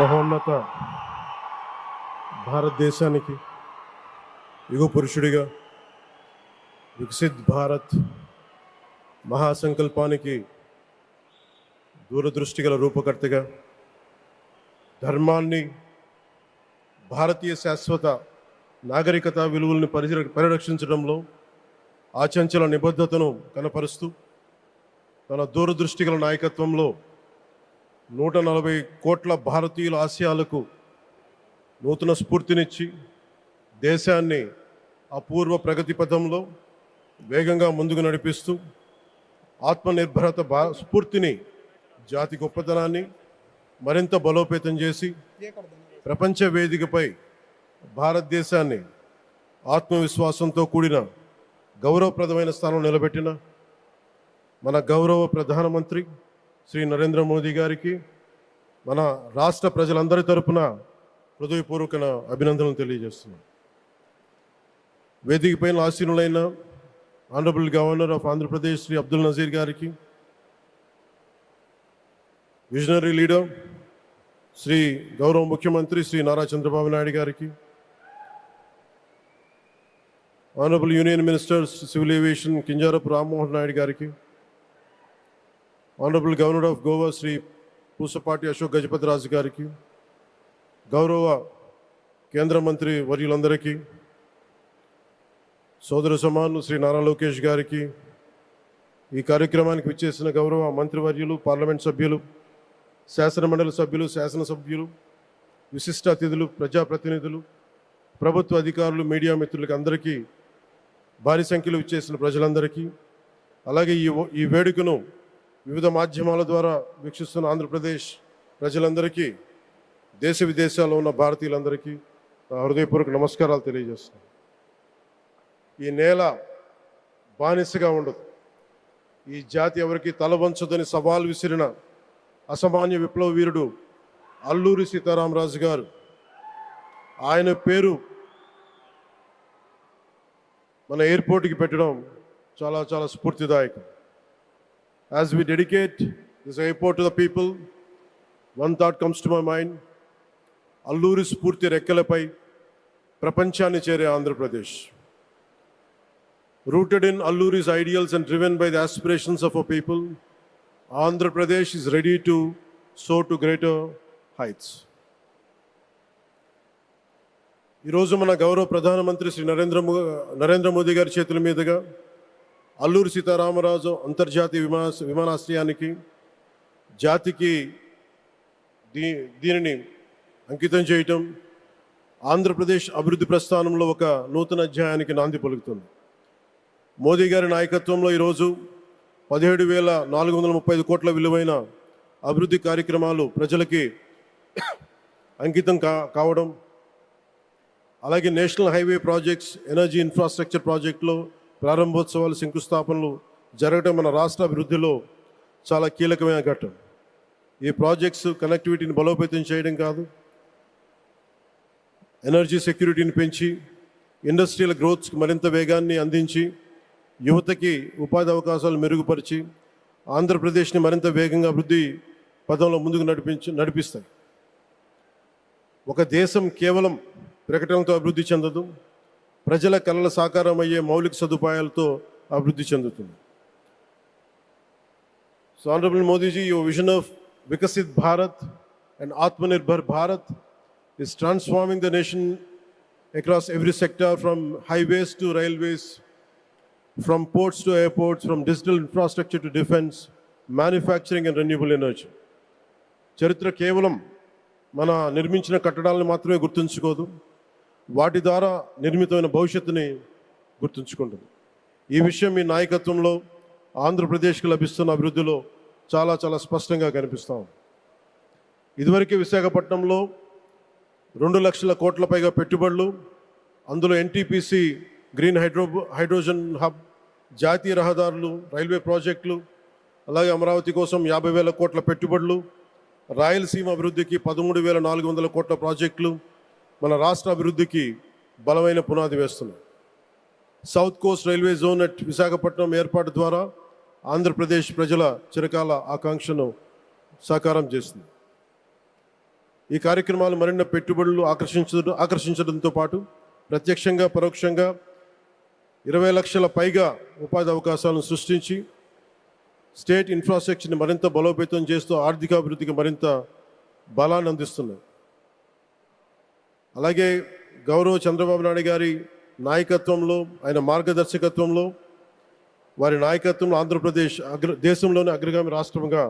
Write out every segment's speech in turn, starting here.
మహోన్నత భారతదేశానికి యుగ పురుషుడిగా వికసిత్ భారత్ మహాసంకల్పానికి దూరదృష్టి గల రూపకర్తగా ధర్మాన్ని, భారతీయ శాశ్వత నాగరికత విలువలను పరిరక్షించడంలో ఆచంచల నిబద్ధతను కనపరుస్తూ తన దూరదృష్టి గల నాయకత్వంలో 140 కోట్ల భారతీయుల ఆశయాలకు నూతన స్ఫూర్తినిచ్చి దేశాన్ని అపూర్వ ప్రగతి పథంలో వేగంగా ముందుకు నడిపిస్తూ ఆత్మనిర్భరత స్ఫూర్తిని, జాతి గొప్పతనాన్ని మరింత బలోపేతం చేసి ప్రపంచ వేదికపై భారతదేశాన్ని ఆత్మవిశ్వాసంతో కూడిన గౌరవప్రదమైన స్థానంలో నిలబెట్టిన మన గౌరవ ప్రధానమంత్రి శ్రీ నరేంద్ర మోదీ గారికి మన రాష్ట్ర ప్రజలందరి తరపున హృదయపూర్వక అభినందనలు తెలియజేస్తున్నాను. వేదికపైన ఆసీనులైన honourable governor of Andhra Pradesh Shri Abdul Nazeer గారికి, విజనరీ లీడర్ శ్రీ గౌరవ ముఖ్యమంత్రి శ్రీ నారా చంద్రబాబు నాయుడు గారికి, honourable union minister civil aviation Kinjarapu Rammohan Naidu గారికి, honourable governor of Goa Shri Pusapati Ashok Gajapati Raju గారికి, గౌరవ కేంద్ర మంత్రి వర్యులందరికీ, సోదర సమానులు శ్రీ నారా లోకేష్ గారికి, ఈ కార్యక్రమానికి విచ్చేసిన గౌరవ మంత్రివర్యులు, పార్లమెంట్ సభ్యులు, శాసనమండలి సభ్యులు, శాసనసభ్యులు, విశిష్ట అతిథులు, ప్రజాప్రతినిధులు, ప్రభుత్వ అధికారులు, మీడియా మిత్రులకి అందరికీ, భారీ సంఖ్యలో విచ్చేసిన ప్రజలందరికీ, అలాగే ఈ వేడుకను వివిధ మాధ్యమాల ద్వారా వీక్షిస్తున్న ఆంధ్రప్రదేశ్ ప్రజలందరికీ, దేశ విదేశాల్లో ఉన్న భారతీయులందరికీ హృదయపూర్వక నమస్కారాలు తెలియజేస్తున్నాను. ఈ నేల బానిసగా ఉండదు, ఈ జాతి ఎవరికి తల వంచదని సవాల్ విసిరిన అసామాన్య విప్లవ వీరుడు అల్లూరి సీతారామరాజు గారు, ఆయన పేరు మన ఎయిర్పోర్ట్కి పెట్టడం చాలా చాలా స్ఫూర్తిదాయకం. As we dedicate this airport to the people, one thought comes to my mind: Alluri స్ఫూర్తి రెక్కలపై ప్రపంచాన్ని చేరే Andhra Pradesh. Rooted in Alluri's ideals and driven by the aspirations of our people, Andhra Pradesh is ready to soar to greater heights. ఈరోజు మన గౌరవ ప్రధానమంత్రి శ్రీ నరేంద్ర మోదీ గారి చేతుల మీదుగా అల్లూరి సీతారామరాజు అంతర్జాతీయ విమానాశ్రయానికి జాతికి దీనిని అంకితం చేయటం ఆంధ్రప్రదేశ్ అభివృద్ధి ప్రస్థానంలో ఒక నూతన అధ్యాయానికి నాంది పలుకుతుంది. మోదీ గారి నాయకత్వంలో ఈరోజు 17,435 కోట్ల విలువైన అభివృద్ధి కార్యక్రమాలు ప్రజలకి అంకితం కావడం, అలాగే national highway projects, energy infrastructure ప్రాజెక్టులో ప్రారంభోత్సవాలు, శంకుస్థాపనలు జరగడం మన రాష్ట్ర అభివృద్ధిలో చాలా కీలకమైన ఘట్టం. ఈ ప్రాజెక్ట్స్ కనెక్టివిటీని బలోపేతం చేయడం కాదు, ఎనర్జీ సెక్యూరిటీని పెంచి ఇండస్ట్రియల్ గ్రోత్స్కి మరింత వేగాన్ని అందించి యువతకి ఉపాధి అవకాశాలు మెరుగుపరిచి ఆంధ్రప్రదేశ్ని మరింత వేగంగా అభివృద్ధి పదంలో ముందుకు నడిపిస్తాయి. ఒక దేశం కేవలం ప్రకటనలతో అభివృద్ధి చెందదు, ప్రజల కళల సాకారం అయ్యే మౌలిక సదుపాయాలతో అభివృద్ధి చెందుతుంది. So honourable Modiji, your vision of Viksit Bharat and Atmanirbhar Bharat is transforming the nation across every sector, from highways to railways, from ports to airports, from digital infrastructure to defense, manufacturing and renewable energy. చరిత్ర కేవలం మన నిర్మించిన కట్టడాలను మాత్రమే గుర్తుంచుకోదు, వాటి ద్వారా నిర్మితమైన భవిష్యత్తుని గుర్తుంచుకుంటుంది. ఈ విషయం మీ నాయకత్వంలో ఆంధ్రప్రదేశ్కి లభిస్తున్న అభివృద్ధిలో చాలా చాలా స్పష్టంగా కనిపిస్తాం. ఇదివరకే విశాఖపట్నంలో 2 లక్షల కోట్ల పైగా పెట్టుబడులు, అందులో ఎన్టీపీసీ గ్రీన్ హైడ్రోజన్ హబ్, జాతీయ రహదారులు, రైల్వే ప్రాజెక్టులు, అలాగే అమరావతి కోసం 50,000 కోట్ల పెట్టుబడులు, రాయలసీమ అభివృద్ధికి 13,400 కోట్ల ప్రాజెక్టులు మన రాష్ట్ర అభివృద్ధికి బలమైన పునాది వేస్తున్నాయి. South Coast railway zone at Visakhapatnam ఏర్పాటు ద్వారా ఆంధ్రప్రదేశ్ ప్రజల చిరకాల ఆకాంక్షను సాకారం చేస్తుంది. ఈ కార్యక్రమాలు మరిన్ని పెట్టుబడులు ఆకర్షించడంతో పాటు ప్రత్యక్షంగా పరోక్షంగా 20 లక్షల పైగా ఉపాధి అవకాశాలను సృష్టించి స్టేట్ ఇన్ఫ్రాస్ట్రక్చర్ని మరింత బలోపేతం చేస్తూ ఆర్థికాభివృద్ధికి మరింత బలాన్ని అందిస్తున్నాయి. అలాగే గౌరవ చంద్రబాబు నాయుడు గారి నాయకత్వంలో, ఆయన మార్గదర్శకత్వంలో, వారి నాయకత్వంలో ఆంధ్రప్రదేశ్ దేశంలోని అగ్రగామి రాష్ట్రంగా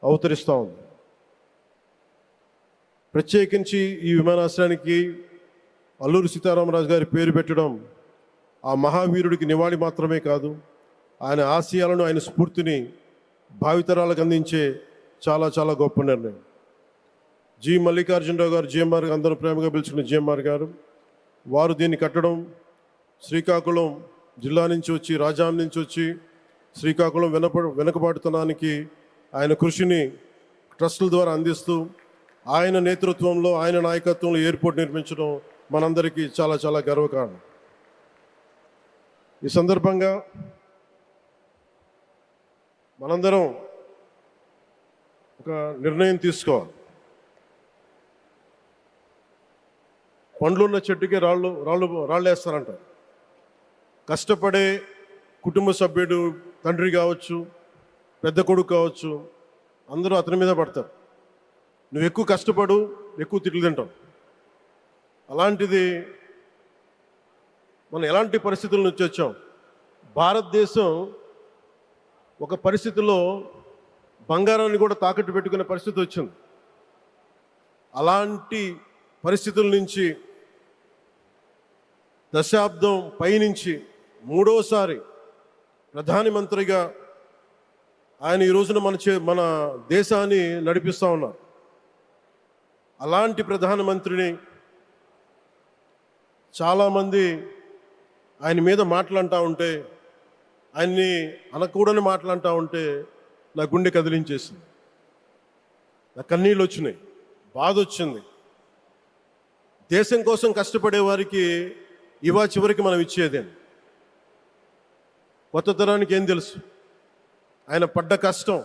అవతరిస్తూ ఉంది. ప్రత్యేకించి ఈ విమానాశ్రయానికి అల్లూరి సీతారామరాజు గారి పేరు పెట్టడం ఆ మహావీరుడికి నివాళి మాత్రమే కాదు, ఆయన ఆశయాలను, ఆయన స్ఫూర్తిని భావితరాలకు అందించే చాలా చాలా గొప్ప నిర్ణయం. జి మల్లికార్జునరావు గారు, జిఎంఆర్, అందరూ ప్రేమగా పిలుచుకున్న జిఎంఆర్ గారు, వారు దీన్ని కట్టడం, శ్రీకాకుళం జిల్లా నుంచి వచ్చి, రాజాం నుంచి వచ్చి శ్రీకాకుళం వెనుకబాటుతనానికి ఆయన కృషిని ట్రస్టుల ద్వారా అందిస్తూ ఆయన నేతృత్వంలో, ఆయన నాయకత్వంలో ఎయిర్పోర్ట్ నిర్మించడం మనందరికీ చాలా చాలా గర్వకారణం. ఈ సందర్భంగా మనందరం ఒక నిర్ణయం తీసుకోవాలి. పండ్లున్న చెట్టుకే రాళ్ళు వేస్తారంటారు. కష్టపడే కుటుంబ సభ్యుడు, తండ్రి కావచ్చు, పెద్ద కొడుకు కావచ్చు, అందరూ అతని మీద పడతారు. నువ్వు ఎక్కువ కష్టపడు, ఎక్కువ తిట్లు తింటావు. అలాంటిది మనం ఎలాంటి పరిస్థితుల నుంచి వచ్చాం? భారతదేశం ఒక పరిస్థితిలో బంగారాన్ని కూడా తాకట్టు పెట్టుకునే పరిస్థితి వచ్చింది. అలాంటి పరిస్థితుల నుంచి దశాబ్దం పైనుంచి మూడోసారి ప్రధానమంత్రిగా ఆయన ఈ రోజున మన దేశాన్ని నడిపిస్తూ ఉన్నారు. అలాంటి ప్రధానమంత్రిని చాలామంది ఆయన మీద మాట్లాడుతూ ఉంటే, ఆయన్ని అనకూడని మాట్లాడుతూ ఉంటే నా గుండె కదిలించేసింది, నా కన్నీళ్ళు వచ్చినాయి, బాధ వచ్చింది. దేశం కోసం కష్టపడే వారికి చివరికి మనం ఇచ్చేదేం. కొత్త తరానికి ఏం తెలుసు? ఆయన పడ్డ కష్టం.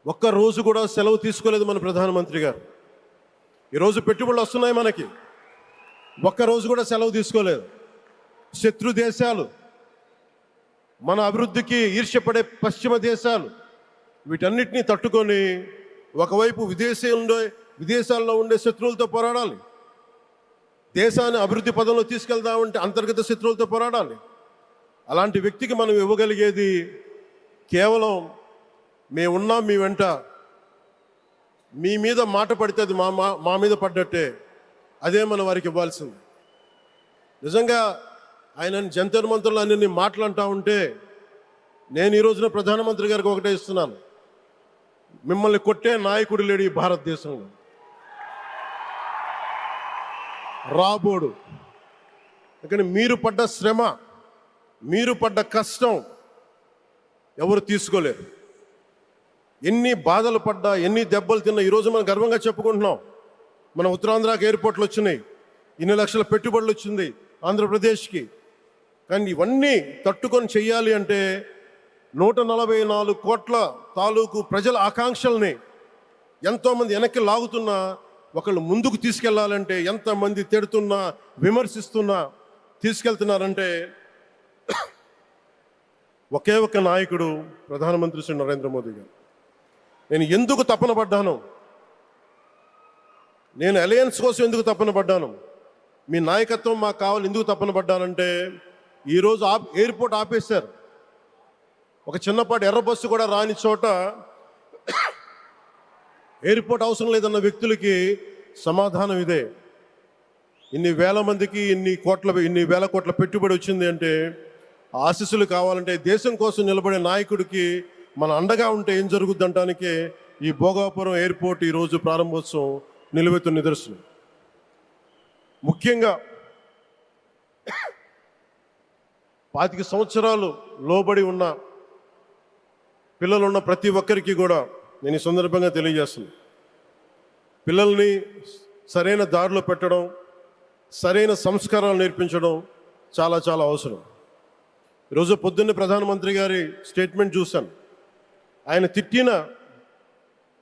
ఒక్క రోజు కూడా సెలవు తీసుకోలేదు మన ప్రధానమంత్రి గారు. ఈరోజు పెట్టుబడులు వస్తున్నాయి మనకి, ఒక్కరోజు కూడా సెలవు తీసుకోలేదు. శత్రు దేశాలు, మన అభివృద్ధికి ఈర్ష్యపడే పశ్చిమ దేశాలు, వీటన్నిటినీ తట్టుకొని ఒకవైపు విదేశాల్లో ఉండే శత్రువులతో పోరాడాలి, దేశాన్ని అభివృద్ధి పదంలో తీసుకెళ్దామంటే అంతర్గత శత్రువులతో పోరాడాలి. అలాంటి వ్యక్తికి మనం ఇవ్వగలిగేది కేవలం మేమున్నాం మీ వెంట, మీ మీద మాట పడితే అది మా మీద పడ్డట్టే, అదే మనం వారికి ఇవ్వాల్సింది. నిజంగా ఆయన జంతర్ మంత్రులు అన్ని మాట్లాడుతూ ఉంటే నేను ఈ రోజున ప్రధానమంత్రి గారికి ఒకటే ఇస్తున్నాను, మిమ్మల్ని కొట్టే నాయకుడు లేడు ఈ భారతదేశంలో, రాబోడు. కానీ మీరు పడ్డ శ్రమ, మీరు పడ్డ కష్టం ఎవరు తీసుకోలేరు. ఎన్ని బాధలు పడ్డా, ఎన్ని దెబ్బలు తిన్నా ఈరోజు మనం గర్వంగా చెప్పుకుంటున్నాం. మన ఉత్తరాంధ్రకి ఎయిర్పోర్ట్లు వచ్చినాయి, ఇన్ని లక్షల పెట్టుబడులు వచ్చింది ఆంధ్రప్రదేశ్కి. కానీ ఇవన్నీ తట్టుకొని చెయ్యాలి అంటే 144 కోట్ల తాలూకు ప్రజల ఆకాంక్షల్ని ఎంతోమంది వెనక్కి లాగుతున్నా, ఒకళ్ళు ముందుకు తీసుకెళ్లాలంటే ఎంతమంది తిడుతున్నా, విమర్శిస్తున్నా తీసుకెళ్తున్నారంటే ఒకే ఒక్క నాయకుడు, ప్రధానమంత్రి శ్రీ నరేంద్ర మోదీ గారు. నేను ఎందుకు తపన పడ్డాను, నేను అలయన్స్ కోసం ఎందుకు తపన పడ్డాను, మీ నాయకత్వం మాకు కావాలి ఎందుకు తపన పడ్డానంటే, ఈరోజు ఎయిర్పోర్ట్ ఆపేశారు. ఒక చిన్నపాటి ఎర్ర బస్సు కూడా రాని చోట ఎయిర్పోర్ట్ అవసరం లేదన్న వ్యక్తులకి సమాధానం ఇదే. ఇన్ని వేల మందికి ఇన్ని వేల కోట్ల పెట్టుబడి వచ్చింది అంటే, ఆశీస్సులు కావాలంటే, దేశం కోసం నిలబడే నాయకుడికి మన అండగా ఉంటే ఏం జరుగుద్దంటానికే ఈ భోగాపురం ఎయిర్పోర్ట్ ఈరోజు ప్రారంభోత్సవం నిలువెత్తు నిదర్శనం. ముఖ్యంగా 25 సంవత్సరాలు లోబడి ఉన్న పిల్లలున్న ప్రతి ఒక్కరికి కూడా నేను ఈ సందర్భంగా తెలియజేస్తున్నాను, పిల్లల్ని సరైన దారిలో పెట్టడం, సరైన సంస్కారాలు నేర్పించడం చాలా చాలా అవసరం. ఈరోజు పొద్దున్నే ప్రధానమంత్రి గారి స్టేట్మెంట్ చూశాను. ఆయన తిట్టిన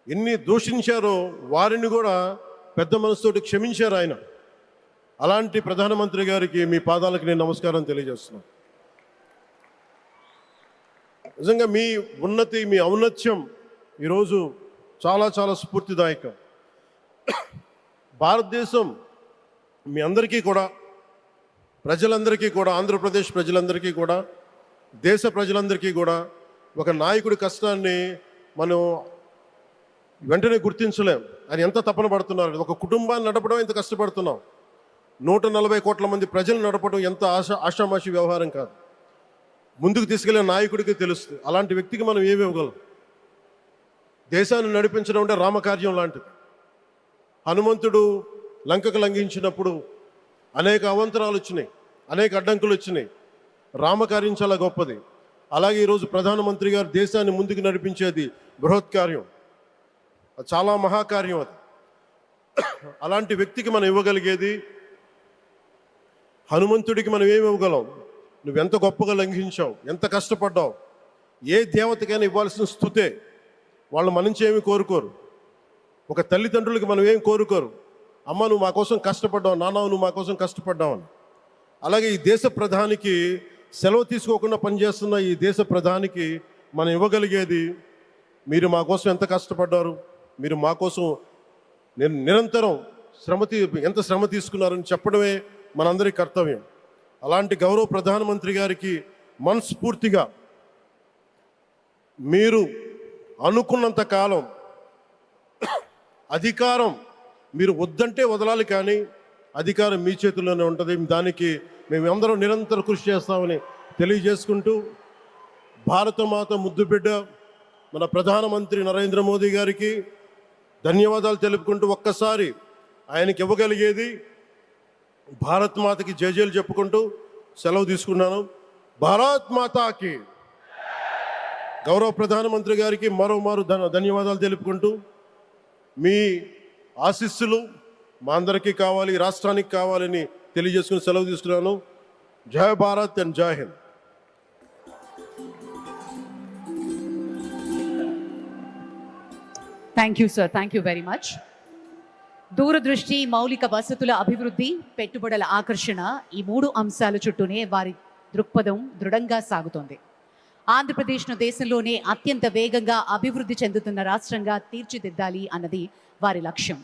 ఎన్ని దూషించారో వారిని కూడా పెద్ద మనసుతోటి క్షమించారు ఆయన. అలాంటి ప్రధానమంత్రి గారికి మీ పాదాలకు నేను నమస్కారం తెలియజేస్తున్నాను. నిజంగా మీ ఉన్నతి, మీ ఔన్నత్యం ఈరోజు చాలా చాలా స్ఫూర్తిదాయకం. భారతదేశం మీ అందరికీ కూడా, ప్రజలందరికీ కూడా, ఆంధ్రప్రదేశ్ ప్రజలందరికీ కూడా, దేశ ప్రజలందరికీ కూడా ఒక నాయకుడి కష్టాన్ని మనం వెంటనే గుర్తించలేం. ఆయన ఎంత తపన పడుతున్నారు. ఒక కుటుంబాన్ని నడపడం ఎంత కష్టపడుతున్నాం. 140 కోట్ల మంది ప్రజలు నడపడం ఎంత ఆషామాషి వ్యవహారం కాదు. ముందుకు తీసుకెళ్లే నాయకుడికి తెలుస్తుంది. అలాంటి వ్యక్తికి మనం ఏమి ఇవ్వగలం? దేశాన్ని నడిపించడం అంటే రామకార్యం లాంటిది. హనుమంతుడు లంకకు లంఘించినప్పుడు అనేక అవంతరాలు వచ్చినాయి, అనేక అడ్డంకులు వచ్చినాయి. రామకార్యం చాలా గొప్పది. అలాగే ఈరోజు ప్రధానమంత్రి గారు దేశాన్ని ముందుకు నడిపించేది బృహత్కార్యం, చాలా మహాకార్యం అది. అలాంటి వ్యక్తికి మనం ఇవ్వగలిగేది, హనుమంతుడికి మనం ఏమి ఇవ్వగలం? నువ్వెంత గొప్పగా లంఘించావు, ఎంత కష్టపడ్డావు. ఏ దేవతకైనా ఇవ్వాల్సిన స్తుతే. వాళ్ళు మన నుంచి ఏమి కోరుకోరు. ఒక తల్లిదండ్రులకి మనం ఏం కోరుకోరు. అమ్మ నువ్వు మా కోసం కష్టపడ్డావు, నాన్న నువ్వు మా కోసం కష్టపడ్డావు అని. అలాగే ఈ దేశ ప్రధానికి, సెలవు తీసుకోకుండా పనిచేస్తున్న ఈ దేశ ప్రధానికి మనం ఇవ్వగలిగేది, మీరు మా కోసం ఎంత కష్టపడ్డారు, మీరు మా కోసం నిరంతరం ఎంత శ్రమ తీసుకున్నారని చెప్పడమే మనందరి కర్తవ్యం. అలాంటి గౌరవ ప్రధానమంత్రి గారికి మనస్ఫూర్తిగా మీరు అనుకున్నంత కాలం అధికారం మీరు వద్దంటే వదలాలి, కానీ అధికారం మీ చేతుల్లోనే ఉంటుంది. దానికి మేమందరం నిరంతరం కృషి చేస్తామని తెలియజేసుకుంటూ, భారతమాత ముద్దుబిడ్డ మన ప్రధానమంత్రి నరేంద్ర మోదీ గారికి ధన్యవాదాలు తెలుపుకుంటూ, ఒక్కసారి ఆయనకి ఇవ్వగలిగేది భారత్ మాతకి జయజయలు చెప్పుకుంటూ సెలవు తీసుకున్నాను. భారత్ మాతాకి. గౌరవ ప్రధానమంత్రి గారికి మరోమారు ధన్యవాదాలు తెలుపుకుంటూ, మీ ఆశీస్సులు మా అందరికీ కావాలి, రాష్ట్రానికి కావాలని తెలియజేసుకుని సెలవు తీసుకున్నాను. జై భారత్ అండ్ జై Hind. Thank you sir, thank you very much. దూరదృష్టి, మౌలిక వసతుల అభివృద్ధి, పెట్టుబడుల ఆకర్షణ, ఈ 3 అంశాల చుట్టూనే వారి దృక్పథం దృఢంగా సాగుతోంది. ఆంధ్రప్రదేశ్ను దేశంలోనే అత్యంత వేగంగా అభివృద్ధి చెందుతున్న రాష్ట్రంగా తీర్చిదిద్దాలి అన్నది వారి లక్ష్యం.